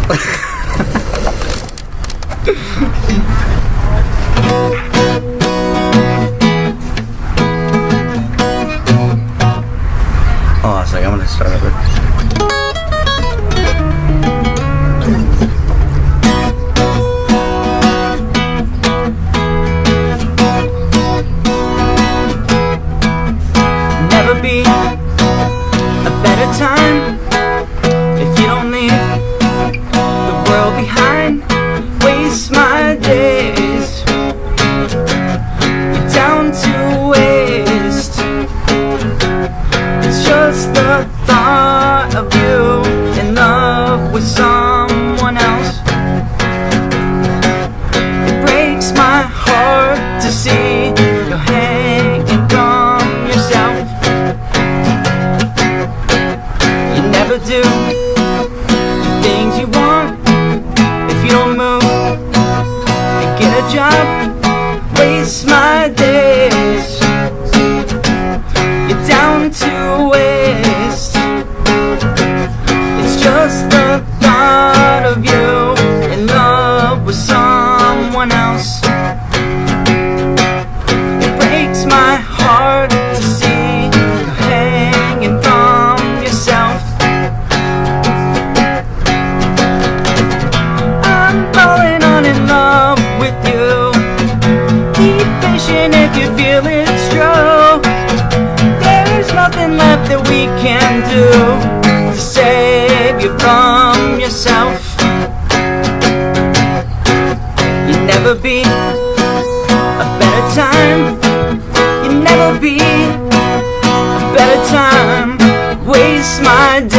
Oh, so I'm gonna start over. Never be a better time if you don't leave the world behind. Waste my days, you're down to waste. It's just the thought of you in love with someone else. It breaks my heart to see you're hanging from yourself. You never do the things you want if you don't move and get a job. Waste my days, you're down to waste. It's just the thought of you in love with someone else. It breaks my heart to see you hanging from yourself. I'm falling on in love with you. Keep fishing if you feel it's true. There's nothing left that we can do to save you from yourself. You never be a better time. You never be a better time. Waste my day.